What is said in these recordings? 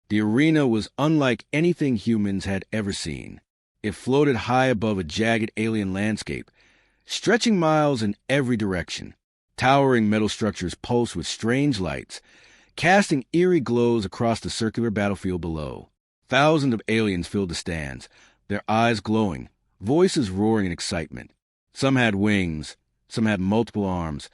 The arena was unlike anything humans had ever seen. It floated high above a jagged alien landscape, stretching miles in every direction. Towering metal structures pulsed with strange lights, casting eerie glows across the circular battlefield below. Thousands of aliens filled the stands, their eyes glowing, voices roaring in excitement. Some had wings, some had multiple arms,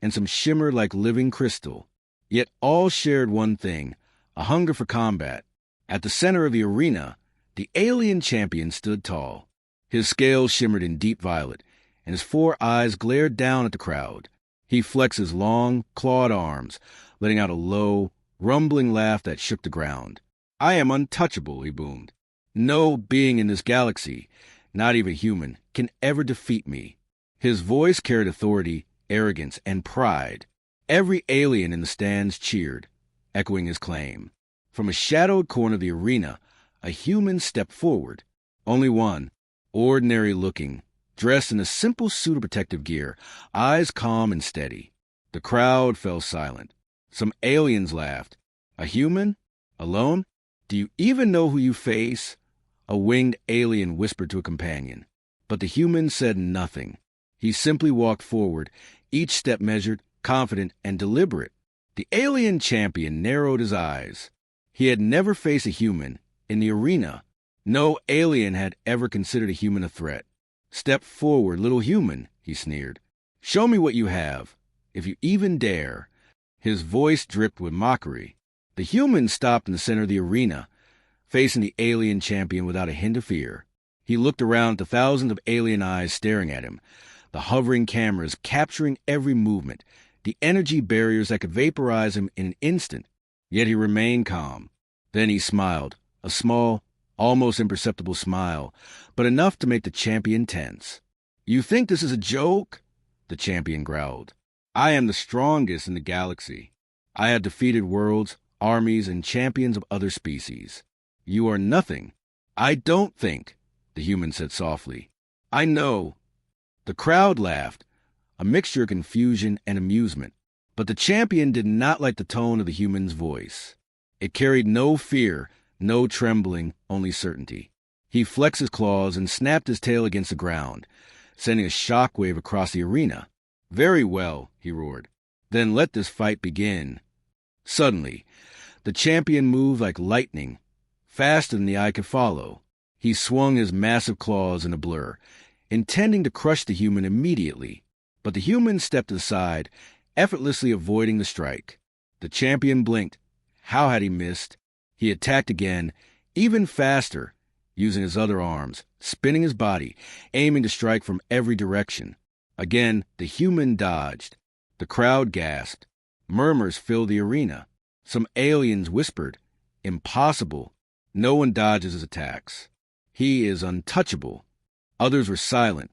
and some shimmered like living crystal. Yet all shared one thing, a hunger for combat. At the center of the arena, the alien champion stood tall. His scales shimmered in deep violet, and his four eyes glared down at the crowd. He flexed his long, clawed arms, letting out a low, rumbling laugh that shook the ground. "I am untouchable," he boomed. "No being in this galaxy, not even human, can ever defeat me." His voice carried authority, arrogance, and pride. Every alien in the stands cheered, echoing his claim. From a shadowed corner of the arena, a human stepped forward. Only one, ordinary-looking, dressed in a simple suit of protective gear, eyes calm and steady. The crowd fell silent. Some aliens laughed. "A human? Alone? Do you even know who you face?" A winged alien whispered to a companion. But the human said nothing. He simply walked forward, each step measured, confident, and deliberate. The alien champion narrowed his eyes. He had never faced a human in the arena. No alien had ever considered a human a threat. "Step forward, little human," he sneered. "Show me what you have, if you even dare." His voice dripped with mockery. The human stopped in the center of the arena, facing the alien champion without a hint of fear. He looked around at the thousands of alien eyes staring at him, the hovering cameras capturing every movement, the energy barriers that could vaporize him in an instant. Yet he remained calm. Then he smiled, a small, almost imperceptible smile, but enough to make the champion tense. "You think this is a joke?" the champion growled. "I am the strongest in the galaxy. I have defeated worlds, armies, and champions of other species. You are nothing." "I don't think," the human said softly. "I know." The crowd laughed, a mixture of confusion and amusement. But the champion did not like the tone of the human's voice. It carried no fear, no trembling, only certainty. He flexed his claws and snapped his tail against the ground, sending a shockwave across the arena. "Very well," he roared. "Then let this fight begin." Suddenly, the champion moved like lightning, faster than the eye could follow. He swung his massive claws in a blur, intending to crush the human immediately. But the human stepped aside, effortlessly avoiding the strike. The champion blinked. How had he missed? He attacked again, even faster, using his other arms, spinning his body, aiming to strike from every direction. Again, the human dodged. The crowd gasped. Murmurs filled the arena. Some aliens whispered, "Impossible. No one dodges his attacks. He is untouchable." Others were silent,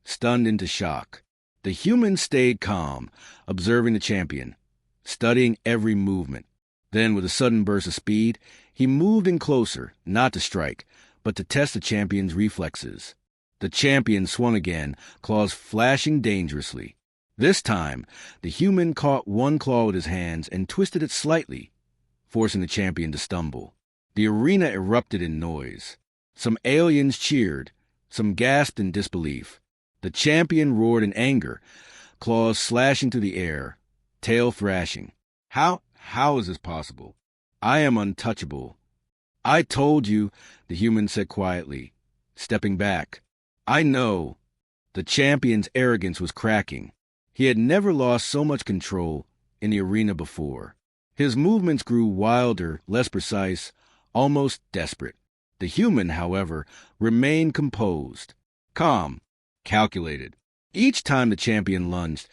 stunned into shock. The human stayed calm, observing the champion, studying every movement. Then, with a sudden burst of speed, he moved in closer, not to strike, but to test the champion's reflexes. The champion swung again, claws flashing dangerously. This time, the human caught one claw with his hands and twisted it slightly, forcing the champion to stumble. The arena erupted in noise. Some aliens cheered, some gasped in disbelief. The champion roared in anger, claws slashing through the air, tail thrashing. How is this possible? I am untouchable." "I told you," the human said quietly, stepping back. "I know." The champion's arrogance was cracking. He had never lost so much control in the arena before. His movements grew wilder, less precise, almost desperate. The human, however, remained composed, calm, calculated. Each time the champion lunged,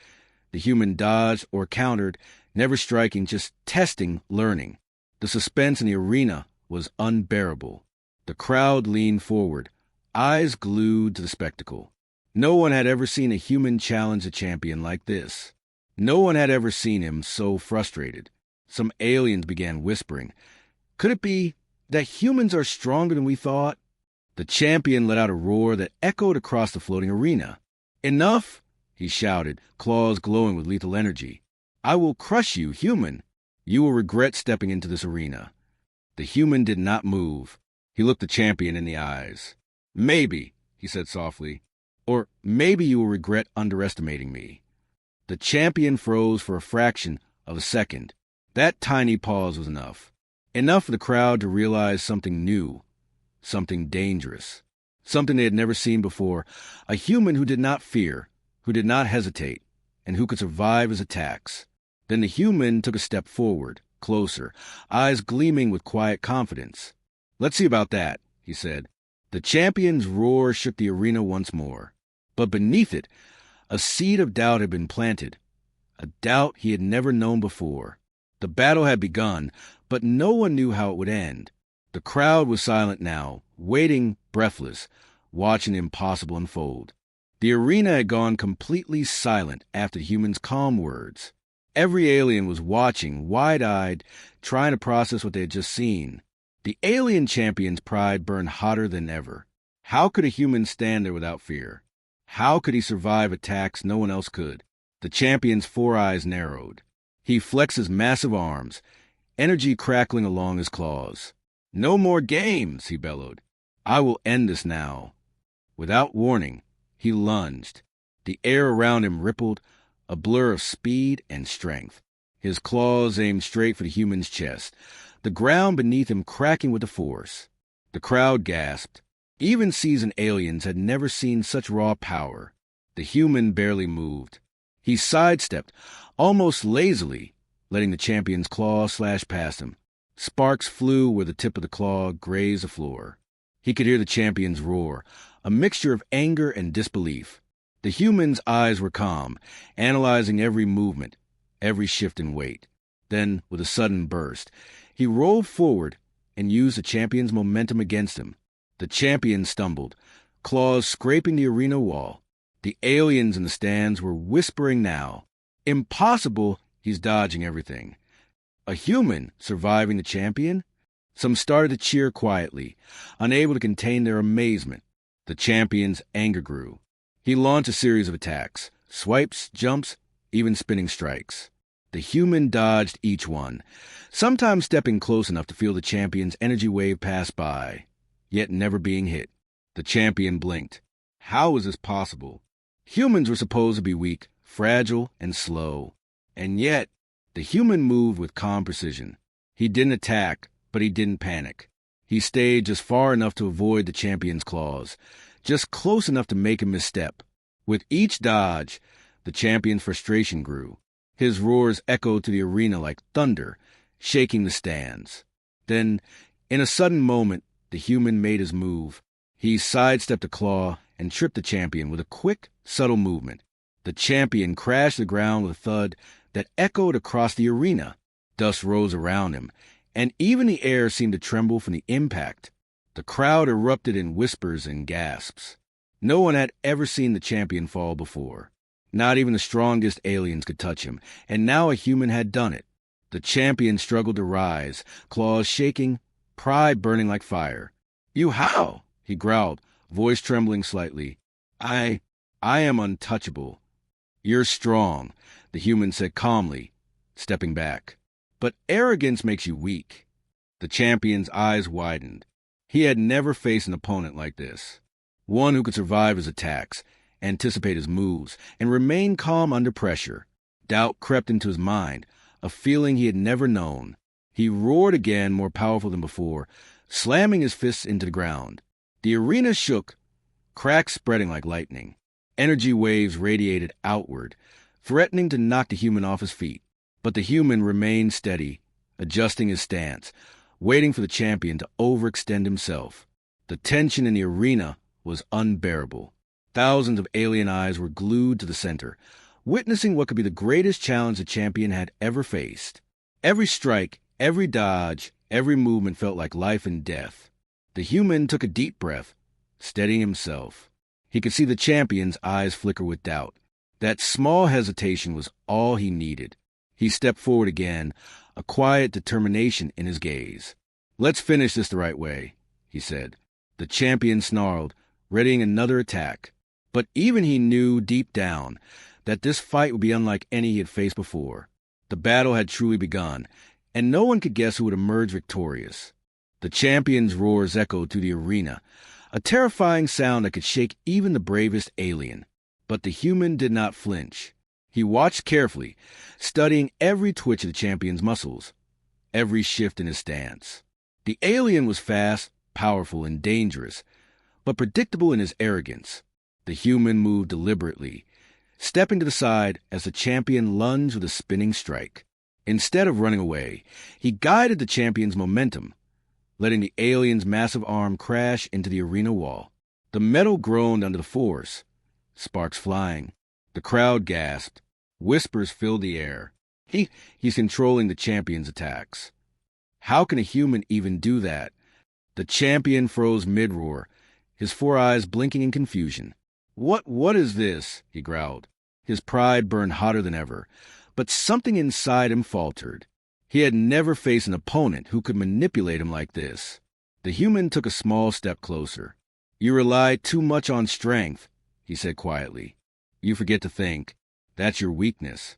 the human dodged or countered, never striking, just testing, learning. The suspense in the arena was unbearable. The crowd leaned forward, eyes glued to the spectacle. No one had ever seen a human challenge a champion like this. No one had ever seen him so frustrated. Some aliens began whispering. Could it be that humans are stronger than we thought? The champion let out a roar that echoed across the floating arena. "Enough!" he shouted, claws glowing with lethal energy. "I will crush you, human. You will regret stepping into this arena." The human did not move. He looked the champion in the eyes. "Maybe," he said softly. "Or maybe you will regret underestimating me." The champion froze for a fraction of a second. That tiny pause was enough. Enough for the crowd to realize something new, something dangerous, something they had never seen before. A human who did not fear, who did not hesitate, and who could survive his attacks. Then the human took a step forward, closer, eyes gleaming with quiet confidence. "Let's see about that," he said. The champion's roar shook the arena once more. But beneath it, a seed of doubt had been planted, a doubt he had never known before. The battle had begun, but no one knew how it would end. The crowd was silent now, waiting, breathless, watching the impossible unfold. The arena had gone completely silent after the human's calm words. Every alien was watching, wide-eyed, trying to process what they had just seen. The alien champion's pride burned hotter than ever. How could a human stand there without fear? How could he survive attacks no one else could? The champion's four eyes narrowed. He flexed his massive arms, energy crackling along his claws. "No more games," he bellowed. "I will end this now." Without warning, he lunged. The air around him rippled, a blur of speed and strength. His claws aimed straight for the human's chest, the ground beneath him cracking with the force. The crowd gasped. Even seasoned aliens had never seen such raw power. The human barely moved. He sidestepped, almost lazily, letting the champion's claw slash past him. Sparks flew where the tip of the claw grazed the floor. He could hear the champion's roar, a mixture of anger and disbelief. The human's eyes were calm, analyzing every movement, every shift in weight. Then, with a sudden burst, he rolled forward and used the champion's momentum against him. The champion stumbled, claws scraping the arena wall. The aliens in the stands were whispering now. "Impossible, he's dodging everything." A human surviving the champion? Some started to cheer quietly, unable to contain their amazement. The champion's anger grew. He launched a series of attacks, swipes, jumps, even spinning strikes. The human dodged each one, sometimes stepping close enough to feel the champion's energy wave pass by, yet never being hit. The champion blinked. How was this possible? Humans were supposed to be weak, fragile, and slow. And yet, the human moved with calm precision. He didn't attack, but he didn't panic. He stayed just far enough to avoid the champion's claws, just close enough to make him misstep. With each dodge, the champion's frustration grew. His roars echoed to the arena like thunder, shaking the stands. Then, in a sudden moment, the human made his move. He sidestepped a claw and tripped the champion with a quick, subtle movement. The champion crashed to the ground with a thud that echoed across the arena. Dust rose around him, and even the air seemed to tremble from the impact. The crowd erupted in whispers and gasps. No one had ever seen the champion fall before. Not even the strongest aliens could touch him, and now a human had done it. The champion struggled to rise, claws shaking, pride burning like fire. "You how?" he growled, voice trembling slightly. I am untouchable." "You're strong," the human said calmly, stepping back. "But arrogance makes you weak." The champion's eyes widened. He had never faced an opponent like this. One who could survive his attacks, anticipate his moves, and remain calm under pressure. Doubt crept into his mind, a feeling he had never known. He roared again, more powerful than before, slamming his fists into the ground. The arena shook, cracks spreading like lightning. Energy waves radiated outward, threatening to knock the human off his feet. But the human remained steady, adjusting his stance, waiting for the champion to overextend himself. The tension in the arena was unbearable. Thousands of alien eyes were glued to the center, witnessing what could be the greatest challenge the champion had ever faced. Every strike, every dodge, every movement felt like life and death. The human took a deep breath, steadying himself. He could see the champion's eyes flicker with doubt. That small hesitation was all he needed. He stepped forward again, a quiet determination in his gaze. "Let's finish this the right way," he said. The champion snarled, readying another attack. But even he knew deep down that this fight would be unlike any he had faced before. The battle had truly begun, and no one could guess who would emerge victorious. The champion's roars echoed through the arena, a terrifying sound that could shake even the bravest alien. But the human did not flinch. He watched carefully, studying every twitch of the champion's muscles, every shift in his stance. The alien was fast, powerful, and dangerous, but predictable in his arrogance. The human moved deliberately, stepping to the side as the champion lunged with a spinning strike. Instead of running away, he guided the champion's momentum, letting the alien's massive arm crash into the arena wall. The metal groaned under the force, sparks flying. The crowd gasped. Whispers filled the air. He's controlling the champion's attacks. How can a human even do that? The champion froze mid-roar, his four eyes blinking in confusion. What is this? He growled. His pride burned hotter than ever, but something inside him faltered. He had never faced an opponent who could manipulate him like this. The human took a small step closer. You rely too much on strength, he said quietly. You forget to think. That's your weakness.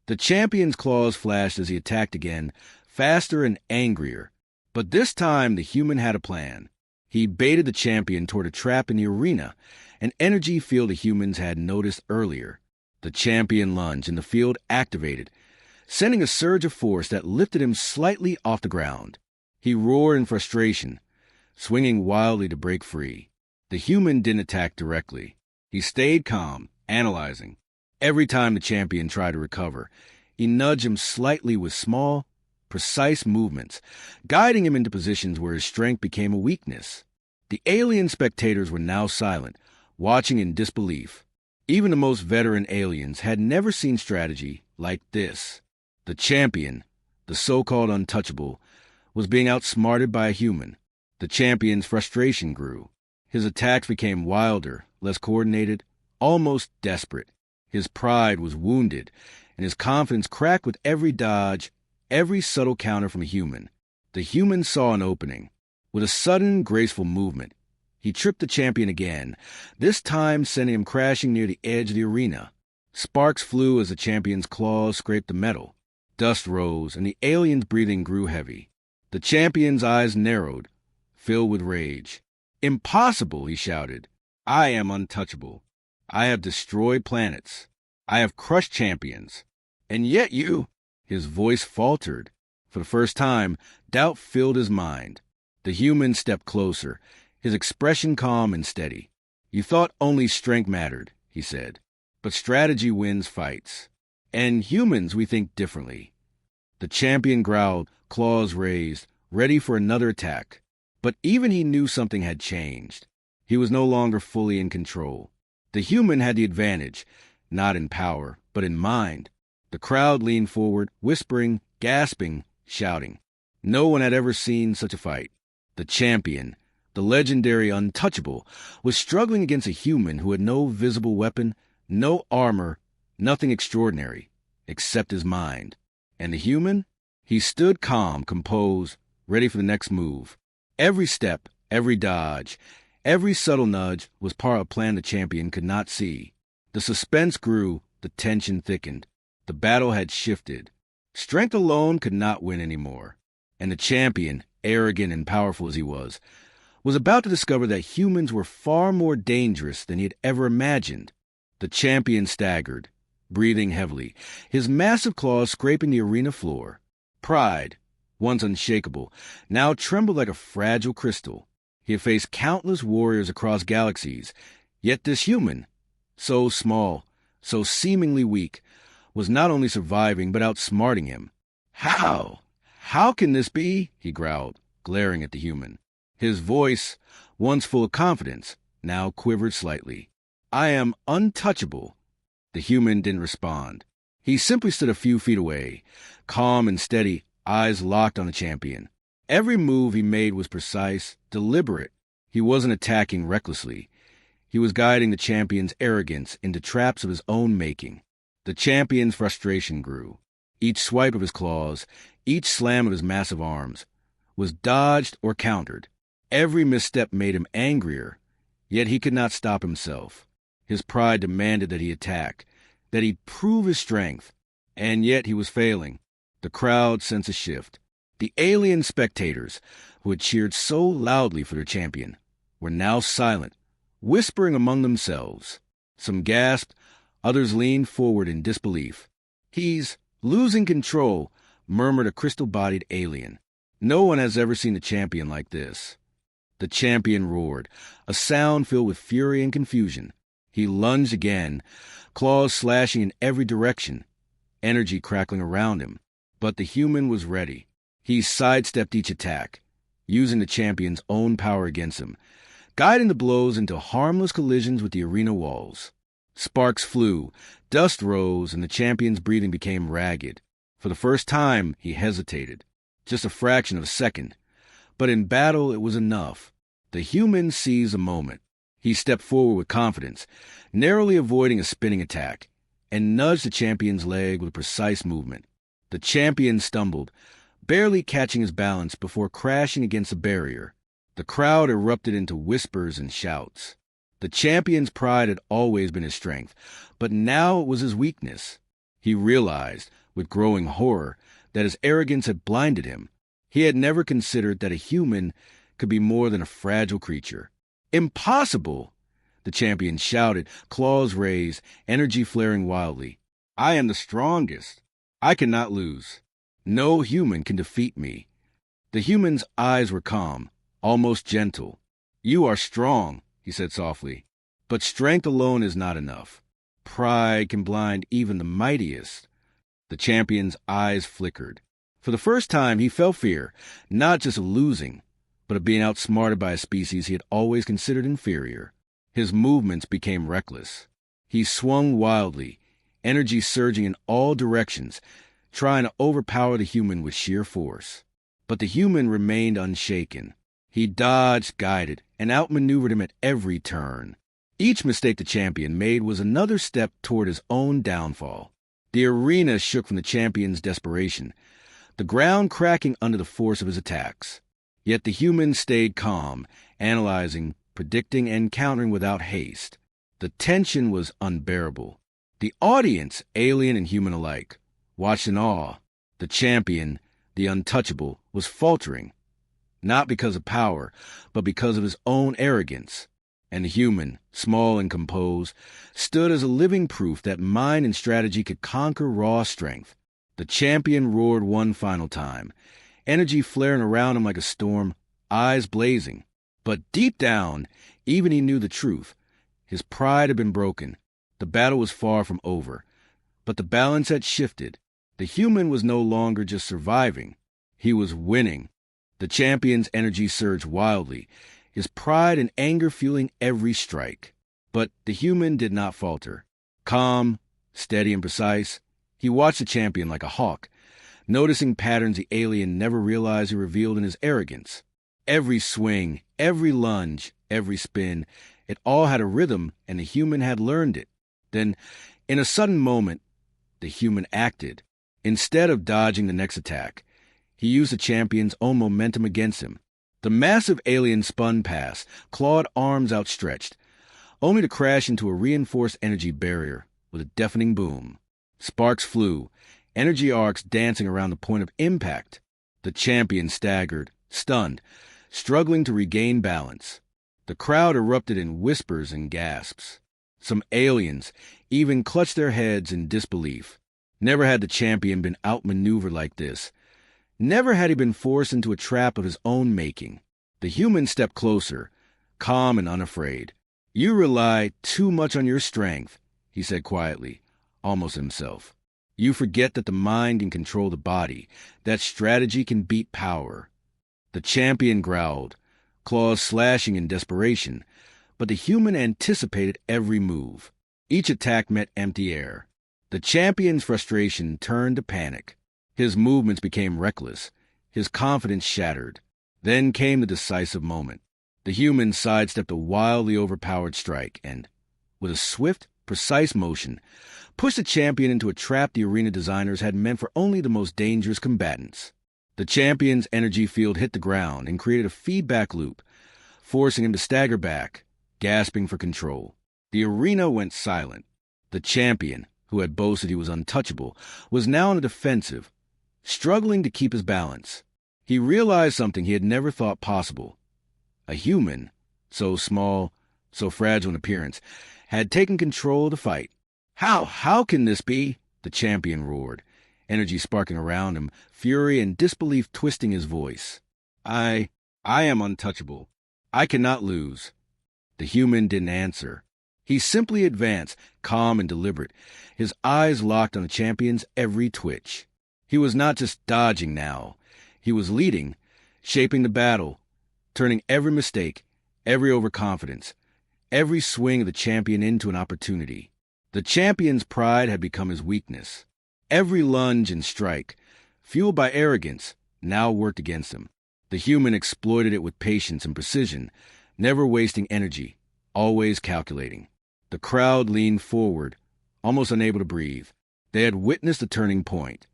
The champion's claws flashed as he attacked again, faster and angrier. But this time the human had a plan. He baited the champion toward a trap in the arena, an energy field the humans had noticed earlier. The champion lunged and the field activated, sending a surge of force that lifted him slightly off the ground. He roared in frustration, swinging wildly to break free. The human didn't attack directly. He stayed calm, analyzing. Every time the champion tried to recover, he nudged him slightly with small, precise movements, guiding him into positions where his strength became a weakness. The alien spectators were now silent, watching in disbelief. Even the most veteran aliens had never seen strategy like this. The champion, the so-called untouchable, was being outsmarted by a human. The champion's frustration grew. His attacks became wilder, less coordinated, almost desperate. His pride was wounded, and his confidence cracked with every dodge, every subtle counter from a human. The human saw an opening. With a sudden, graceful movement, he tripped the champion again, this time sending him crashing near the edge of the arena. Sparks flew as the champion's claws scraped the metal. Dust rose, and the alien's breathing grew heavy. The champion's eyes narrowed, filled with rage. "Impossible!" he shouted. "I am untouchable. I have destroyed planets. I have crushed champions. And yet you—" His voice faltered. For the first time, doubt filled his mind. The human stepped closer, his expression calm and steady. "You thought only strength mattered," he said. "But strategy wins fights. And humans, we think differently." The champion growled, claws raised, ready for another attack. But even he knew something had changed. He was no longer fully in control. The human had the advantage, not in power, but in mind. The crowd leaned forward, whispering, gasping, shouting. No one had ever seen such a fight. The champion, the legendary untouchable, was struggling against a human who had no visible weapon, no armor, nothing extraordinary, except his mind. And the human? He stood calm, composed, ready for the next move. Every step, every dodge, every subtle nudge was part of a plan the champion could not see. The suspense grew, the tension thickened. The battle had shifted. Strength alone could not win anymore. And the champion, arrogant and powerful as he was about to discover that humans were far more dangerous than he had ever imagined. The champion staggered, breathing heavily, his massive claws scraping the arena floor. Pride, once unshakable, now trembled like a fragile crystal. He had faced countless warriors across galaxies, yet this human, so small, so seemingly weak, was not only surviving but outsmarting him. "How? How can this be?" he growled, glaring at the human. His voice, once full of confidence, now quivered slightly. "I am untouchable." The human didn't respond. He simply stood a few feet away, calm and steady, eyes locked on the champion. Every move he made was precise, deliberate. He wasn't attacking recklessly. He was guiding the champion's arrogance into traps of his own making. The champion's frustration grew. Each swipe of his claws, each slam of his massive arms, was dodged or countered. Every misstep made him angrier, yet he could not stop himself. His pride demanded that he attack, that he prove his strength, and yet he was failing. The crowd sensed a shift. The alien spectators, who had cheered so loudly for their champion, were now silent, whispering among themselves. Some gasped, others leaned forward in disbelief. "He's losing control," murmured a crystal-bodied alien. "No one has ever seen a champion like this." The champion roared, a sound filled with fury and confusion. He lunged again, claws slashing in every direction, energy crackling around him. But the human was ready. He sidestepped each attack, using the champion's own power against him, guiding the blows into harmless collisions with the arena walls. Sparks flew, dust rose, and the champion's breathing became ragged. For the first time, he hesitated, just a fraction of a second. But in battle, it was enough. The human seized a moment. He stepped forward with confidence, narrowly avoiding a spinning attack, and nudged the champion's leg with a precise movement. The champion stumbled, barely catching his balance before crashing against a barrier. The crowd erupted into whispers and shouts. The champion's pride had always been his strength, but now it was his weakness. He realized, with growing horror, that his arrogance had blinded him. He had never considered that a human could be more than a fragile creature. "Impossible!" the champion shouted, claws raised, energy flaring wildly. "I am the strongest. I cannot lose. No human can defeat me." The human's eyes were calm, almost gentle. "You are strong," he said softly, "but strength alone is not enough. Pride can blind even the mightiest." The champion's eyes flickered. For the first time, he felt fear, not just of losing, but of being outsmarted by a species he had always considered inferior. His movements became reckless. He swung wildly, energy surging in all directions, trying to overpower the human with sheer force. But the human remained unshaken. He dodged, guided, and outmaneuvered him at every turn. Each mistake the champion made was another step toward his own downfall. The arena shook from the champion's desperation, the ground cracking under the force of his attacks. Yet the human stayed calm, analyzing, predicting, and countering without haste. The tension was unbearable. The audience, alien and human alike, watched in awe. The champion, the untouchable, was faltering, not because of power, but because of his own arrogance. And the human, small and composed, stood as a living proof that mind and strategy could conquer raw strength. The champion roared one final time, energy flaring around him like a storm, eyes blazing. But deep down, even he knew the truth. His pride had been broken. The battle was far from over. But the balance had shifted. The human was no longer just surviving. He was winning. The champion's energy surged wildly, his pride and anger fueling every strike. But the human did not falter. Calm, steady, and precise, he watched the champion like a hawk, noticing patterns the alien never realized he revealed in his arrogance. Every swing, every lunge, every spin, it all had a rhythm, and the human had learned it. Then, in a sudden moment, the human acted. Instead of dodging the next attack, he used the champion's own momentum against him. The massive alien spun past, clawed arms outstretched, only to crash into a reinforced energy barrier with a deafening boom. Sparks flew, energy arcs dancing around the point of impact. The champion staggered, stunned, struggling to regain balance. The crowd erupted in whispers and gasps. Some aliens even clutched their heads in disbelief. Never had the champion been outmaneuvered like this. Never had he been forced into a trap of his own making. The human stepped closer, calm and unafraid. "You rely too much on your strength," he said quietly, almost himself. "You forget that the mind can control the body, that strategy can beat power." The champion growled, claws slashing in desperation, but the human anticipated every move. Each attack met empty air. The champion's frustration turned to panic. His movements became reckless, his confidence shattered. Then came the decisive moment. The human sidestepped a wildly overpowered strike and, with a swift, precise motion, pushed the champion into a trap the arena designers had meant for only the most dangerous combatants. The champion's energy field hit the ground and created a feedback loop, forcing him to stagger back, gasping for control. The arena went silent. The champion, who had boasted he was untouchable, was now on the defensive, struggling to keep his balance. He realized something he had never thought possible. A human, so small, so fragile in appearance, had taken control of the fight. How can this be? The champion roared, energy sparking around him, fury and disbelief twisting his voice. I am untouchable. I cannot lose. The human didn't answer. He simply advanced, calm and deliberate, his eyes locked on the champion's every twitch. He was not just dodging now. He was leading, shaping the battle, turning every mistake, every overconfidence, every swing of the champion into an opportunity. The champion's pride had become his weakness. Every lunge and strike, fueled by arrogance, now worked against him. The human exploited it with patience and precision, never wasting energy, always calculating. The crowd leaned forward, almost unable to breathe. They had witnessed the turning point.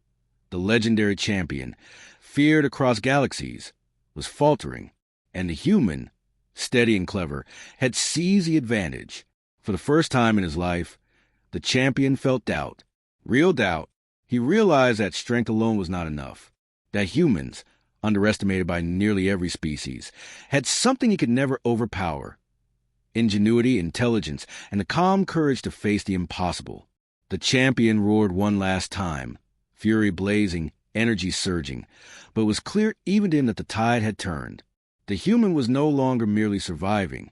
The legendary champion, feared across galaxies, was faltering, and the human, steady and clever, had seized the advantage. For the first time in his life, the champion felt doubt, real doubt. He realized that strength alone was not enough, that humans, underestimated by nearly every species, had something he could never overpower: ingenuity, intelligence, and the calm courage to face the impossible. The champion roared one last time, fury blazing, energy surging, but it was clear even to him that the tide had turned. The human was no longer merely surviving.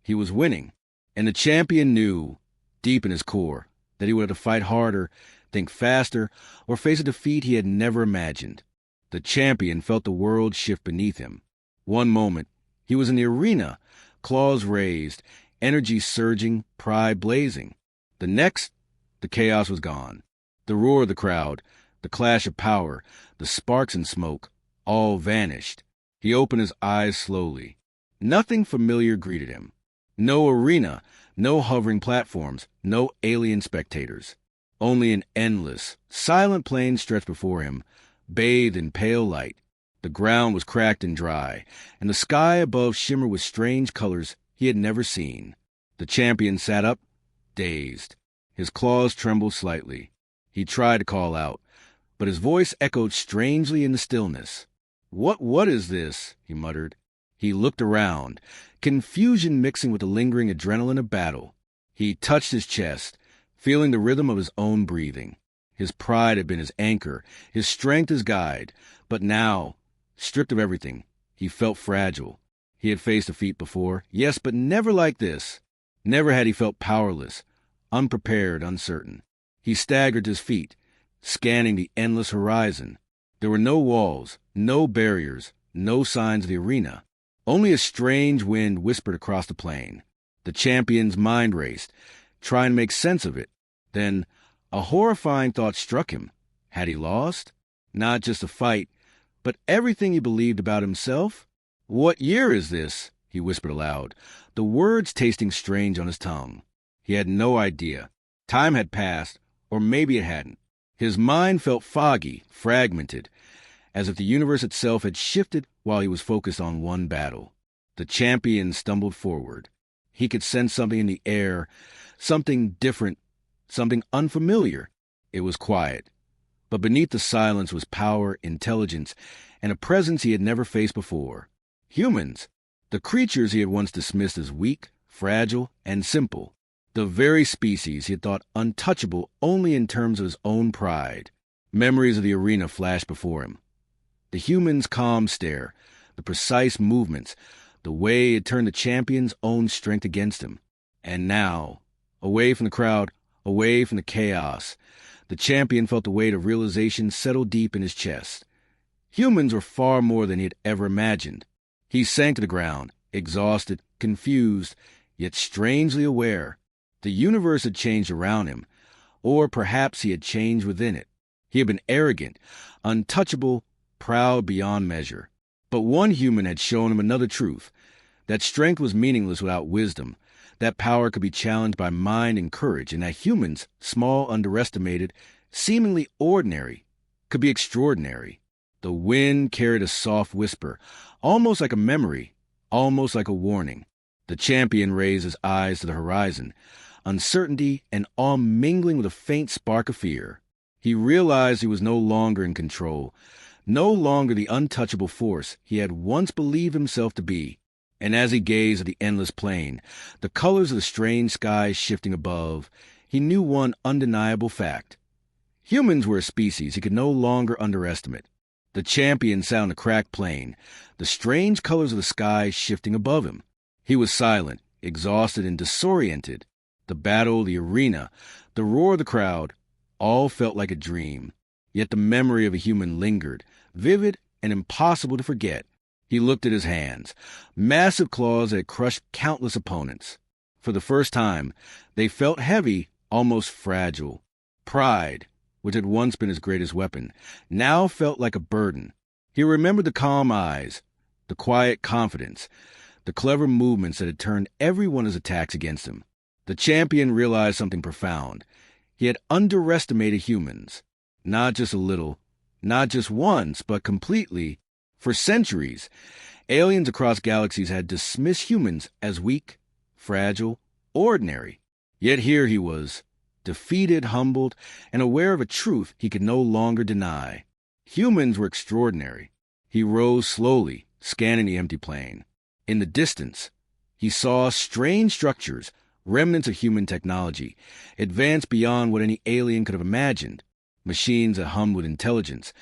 He was winning, and the champion knew, deep in his core, that he would have to fight harder, think faster, or face a defeat he had never imagined. The champion felt the world shift beneath him. One moment, he was in the arena, claws raised, energy surging, pride blazing. The next, the chaos was gone. The roar of the crowd, the clash of power, the sparks and smoke, all vanished. He opened his eyes slowly. Nothing familiar greeted him. No arena, no hovering platforms, no alien spectators. Only an endless, silent plain stretched before him, bathed in pale light. The ground was cracked and dry, and the sky above shimmered with strange colors he had never seen. The champion sat up, dazed. His claws trembled slightly. He tried to call out, but his voice echoed strangely in the stillness. What is this?" he muttered. He looked around, confusion mixing with the lingering adrenaline of battle. He touched his chest, feeling the rhythm of his own breathing. His pride had been his anchor, his strength his guide, but now, stripped of everything, he felt fragile. He had faced defeat before, yes, but never like this. Never had he felt powerless, unprepared, uncertain. He staggered to his feet, scanning the endless horizon. There were no walls, no barriers, no signs of the arena. Only a strange wind whispered across the plain. The champion's mind raced, trying to make sense of it. Then a horrifying thought struck him. Had he lost? Not just a fight, but everything he believed about himself? "What year is this?" he whispered aloud, the words tasting strange on his tongue. He had no idea. Time had passed, or maybe it hadn't. His mind felt foggy, fragmented, as if the universe itself had shifted while he was focused on one battle. The champion stumbled forward. He could sense something in the air, something different, something unfamiliar. It was quiet, but beneath the silence was power, intelligence, and a presence he had never faced before. Humans, the creatures he had once dismissed as weak, fragile, and simple. The very species he had thought untouchable only in terms of his own pride. Memories of the arena flashed before him. The human's calm stare, the precise movements, the way it turned the champion's own strength against him. And now, away from the crowd, away from the chaos, the champion felt the weight of realization settle deep in his chest. Humans were far more than he had ever imagined. He sank to the ground, exhausted, confused, yet strangely aware. The universe had changed around him, or perhaps he had changed within it. He had been arrogant, untouchable, proud beyond measure. But one human had shown him another truth, that strength was meaningless without wisdom, that power could be challenged by mind and courage, and that humans, small, underestimated, seemingly ordinary, could be extraordinary. The wind carried a soft whisper, almost like a memory, almost like a warning. The champion raised his eyes to the horizon, uncertainty and awe mingling with a faint spark of fear. He realized he was no longer in control, no longer the untouchable force he had once believed himself to be. And as he gazed at the endless plain, the colors of the strange skies shifting above, he knew one undeniable fact. Humans were a species he could no longer underestimate. The champion sat on the cracked plain, the strange colors of the sky shifting above him. He was silent, exhausted, and disoriented. The battle, the arena, the roar of the crowd, all felt like a dream. Yet the memory of a human lingered, vivid and impossible to forget. He looked at his hands, massive claws that had crushed countless opponents. For the first time, they felt heavy, almost fragile. Pride, which had once been his greatest weapon, now felt like a burden. He remembered the calm eyes, the quiet confidence, the clever movements that had turned every one of his attacks against him. The champion realized something profound. He had underestimated humans. Not just a little, not just once, but completely. For centuries, aliens across galaxies had dismissed humans as weak, fragile, ordinary. Yet here he was, defeated, humbled, and aware of a truth he could no longer deny. Humans were extraordinary. He rose slowly, scanning the empty plain. In the distance, he saw strange structures, remnants of human technology, advanced beyond what any alien could have imagined. Machines that hummed with intelligence,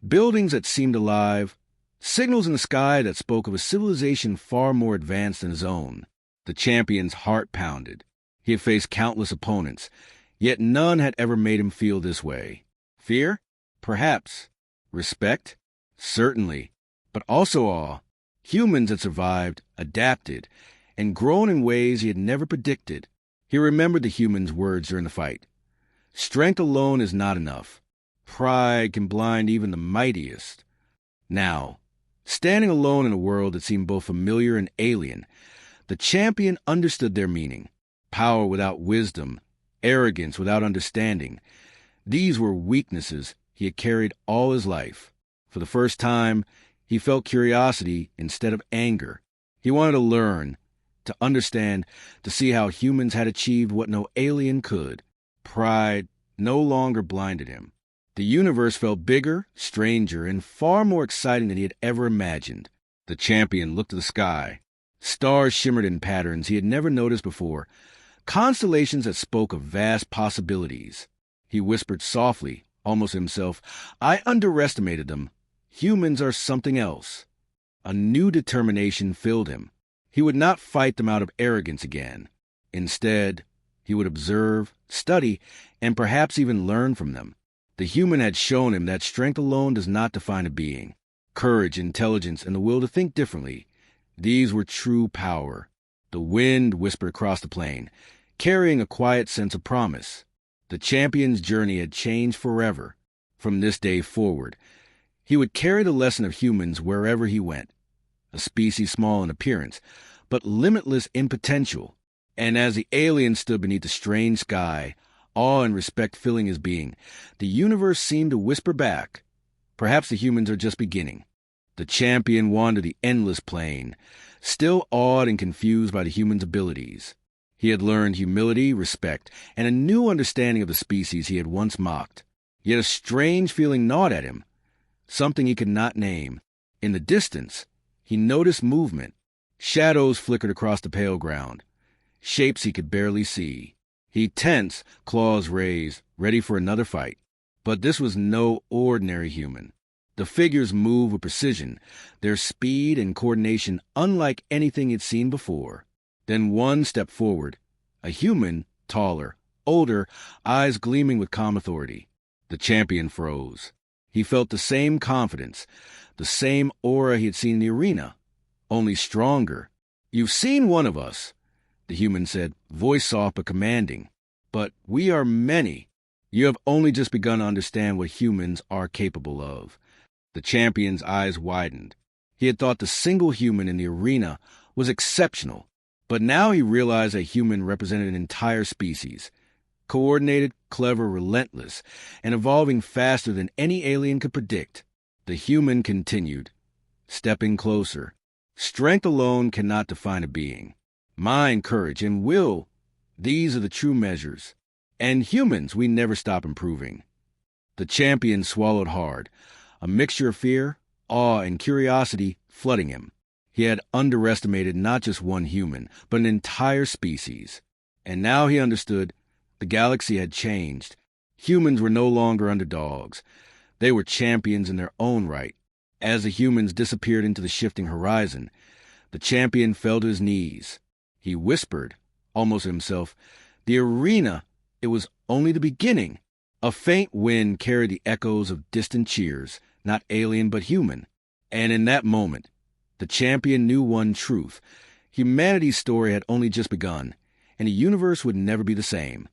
buildings that seemed alive, signals in the sky that spoke of a civilization far more advanced than his own. The champion's heart pounded. He had faced countless opponents, yet none had ever made him feel this way. Fear? Perhaps. Respect? Certainly. But also awe. Humans had survived, adapted, and grown in ways he had never predicted. He remembered the humans' words during the fight. Strength alone is not enough. Pride can blind even the mightiest. Now, standing alone in a world that seemed both familiar and alien, the champion understood their meaning. Power without wisdom, arrogance without understanding. These were weaknesses he had carried all his life. For the first time, he felt curiosity instead of anger. He wanted to learn, to understand, to see how humans had achieved what no alien could. Pride no longer blinded him. The universe felt bigger, stranger, and far more exciting than he had ever imagined. The champion looked to the sky. Stars shimmered in patterns he had never noticed before, constellations that spoke of vast possibilities. He whispered softly, almost to himself, "I underestimated them. Humans are something else." A new determination filled him. He would not fight them out of arrogance again. Instead, he would observe, study, and perhaps even learn from them. The human had shown him that strength alone does not define a being. Courage, intelligence, and the will to think differently, these were true power. The wind whispered across the plain, carrying a quiet sense of promise. The champion's journey had changed forever. From this day forward, he would carry the lesson of humans wherever he went. A species small in appearance, but limitless in potential. And as the alien stood beneath the strange sky, awe and respect filling his being, the universe seemed to whisper back, "Perhaps the humans are just beginning." The champion wandered the endless plain, still awed and confused by the human's abilities. He had learned humility, respect, and a new understanding of the species he had once mocked. Yet a strange feeling gnawed at him, something he could not name. In the distance, he noticed movement. Shadows flickered across the pale ground, shapes he could barely see. He tensed, claws raised, ready for another fight. But this was no ordinary human. The figures moved with precision, their speed and coordination unlike anything he'd seen before. Then one stepped forward, a human, taller, older, eyes gleaming with calm authority. The champion froze. He felt the same confidence, the same aura he had seen in the arena, only stronger. "You've seen one of us," the human said, voice soft but commanding. "But we are many. You have only just begun to understand what humans are capable of." The champion's eyes widened. He had thought the single human in the arena was exceptional, but now he realized a human represented an entire species, coordinated, clever, relentless, and evolving faster than any alien could predict. The human continued, stepping closer. "Strength alone cannot define a being. Mind, courage, and will, these are the true measures. And humans, we never stop improving." The champion swallowed hard, a mixture of fear, awe, and curiosity flooding him. He had underestimated not just one human, but an entire species. And now he understood the galaxy had changed. Humans were no longer underdogs. They were champions in their own right. As the humans disappeared into the shifting horizon, the champion fell to his knees. He whispered, almost to himself, "The arena, it was only the beginning." A faint wind carried the echoes of distant cheers, not alien but human. And in that moment, the champion knew one truth. Humanity's story had only just begun, and the universe would never be the same.